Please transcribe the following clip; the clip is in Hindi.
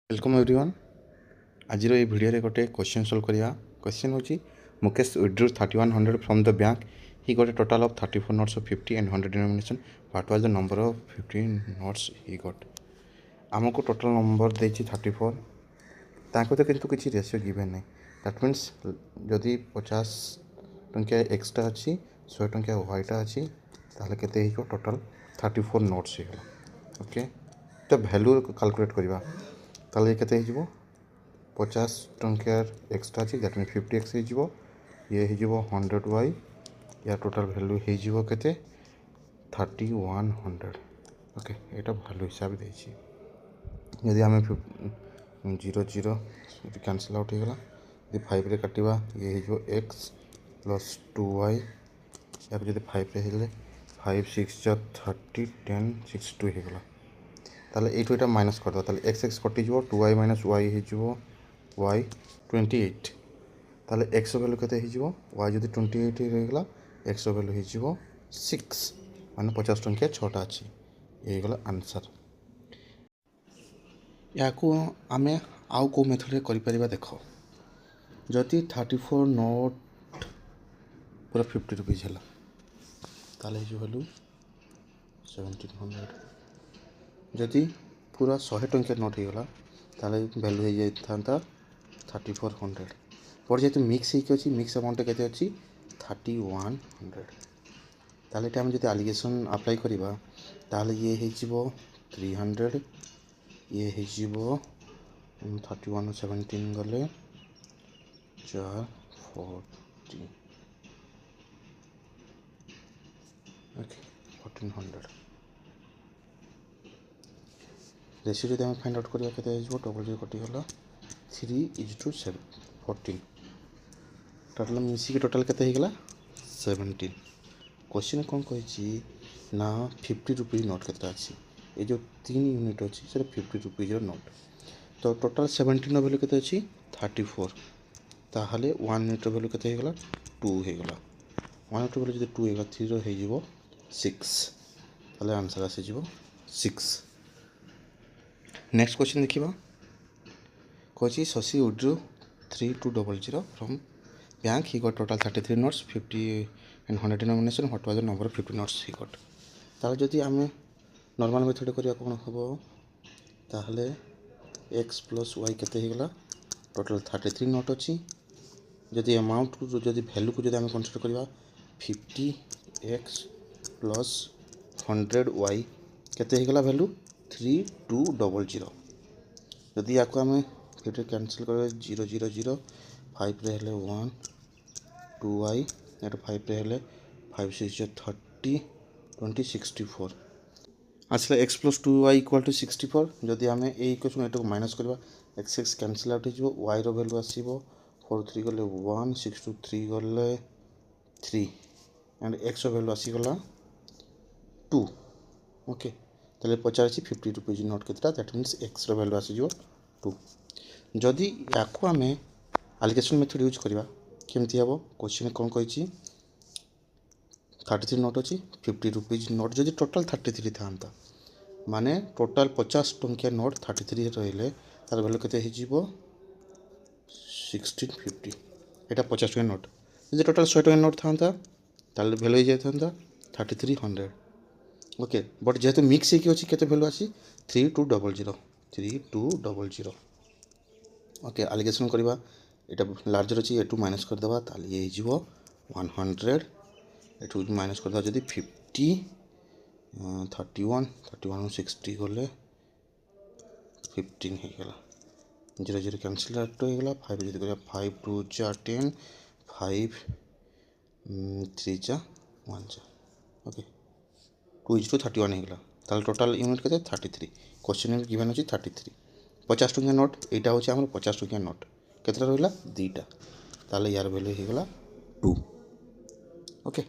Welcome everyone. आज भिडियो गोटे क्वेश्चन सॉल्व करिया। क्वेश्चन होची Mukesh withdrew 3100 from the bank. He got a total of 34 notes of 50 and 100 denomination. What was the number of 15 notes he got. आमको टोटल नंबर देछि 34। ताको तो किंतु किछि रेशियो गिवन नहीं। दैट मीन्स जदि 50 टंकिया एक्सट्रा अच्छी 100 टंकिया वाईटा अच्छी ताहले केते हिजो टोटल 34 नोट्स ही गला। ओके, तो वैल्यू कैलकुलेट करबा ताले केते हिजो 50 टंकियार एक्सट्रा अच्छी दैट मीन 50x हो ये हो 100y या टोटल वैल्यू हो केते 3100। ओके, एटा वैल्यू हिसाब देछि। यदि आम 0 0 कैंसल आउट हो गला। यदि 5 रे काटिबा ये हो x प्लस 2y या जब 5 रे हेले 5 6 30 10 6 2 हो गला। ताले ये माइनस कर दो एक्स एक्स कटिज 2y माइनस वाई हो y 28। ताले एक्स वैल्यू केते हो y जब 28 रहीगला एक्स वैल्यू हो 6 मान 50 टंकिया 6टा अच्छी ये गला आंसर। या आम आउ को मेथड कर देख जदि 34 नोट पूरा 50 रुपीज है ताले वैल्यू 1700। जदि पूरा 100 टंकिया नोट हो गला ताले वैल्यू हो जाता 3400। पर जेहतु मिक्स होती मिक्स अमाउंट के 3100। ताले आम जब एलिगेशन अप्लाई करवा ताले ये हो 300 ये हो 31 17 गले 440 ओके 1400। रेशियो जब फाइंड आउट करवा डबल 0 कटिगला 3:14 टोटल मिसिक टोटल केते गला 17। क्वेश्चन कौन कही ना 50 रुपीज नोट केते अच्छी ये जो 3 यूनिट अच्छी से 50 रुपीज नोट तो टोटल 17 वैल्यू केते अच्छी 34। ताहले 1 यूनिट वैल्यू केते गला 2 हो गला। 1 यूनिट वैल्यू जब 2 होगा 3 हो 6 ताहले आंसर आसी 6। नेक्स्ट क्वेश्चन देखिबा कही Shashi withdrew 3200 from bank. He got total 33 notes 50 and 100 denomination. What was the number of 50 notes he got. ताले जदि आम नॉर्मल मेथड करिया कोन हबो ताहले x प्लस y केते हो गला टोटल 33 नोट अच्छी। जदि अमाउंट को जदि वैल्यू को जदि आम कंसीडर करबा 50x प्लस 100y केते हो गला वैल्यू 3200। जदि या आम फिर कैंसिल कर 0 0 0 5 रे हेले 1 2y या 5 रे हेले 5 6 30 20 64 आसला x plus 2y equal to 64। जदि आम ए इक्वेशन एटा माइनस करवा x x कैंसिल आउट हो y रो वैल्यू आसीबो 4 3 गले 1 6 2 3 गले 3 एंड x रो वैल्यू आसी गला 2। ओके, ताले पचार 50 रुपीज नोट केतटा दैट मीन्स x रो वैल्यू आसी 2। जदि या आम एलिगेशन मेथड यूज करवा केमती हम क्वेश्चन कौन कही 33 नोट अच्छी 50 रुपीज नोट जदि टोटल 33 था माने टोटल 50 टंकिया नोट 33 रही तार वैल्यू केते हो 1650। यहाँ 50 टंकिया नोट जदि टोटल 100 टंकिया नोट था तार वैल्यू हो जाता 3300। ओके, बट जेहेतु मिक्स होती केते वैल्यू आसी 3200। ओके, एलिगेशन करवा यहाँ लार्जर अच्छी एटू माइनस करदे ताले ये हो 100 एटू माइनस करदे जदि 50 31 31 60 गले 15 हो गला 0 0 कैंसिल आउट हो गला 5 जब कर 5 2 जा 10 5 3 जा 1 जा। ओके, 2:31 हो गला ताले टोटल यूनिट के 33। क्वेश्चन गिवन अच्छी 33 50 टंकिया नोट यहाँ हूँ आम 50 टंकिया नोट केतटा रहा 2टा ताले यार वैल्यू हो गला 2। ओके।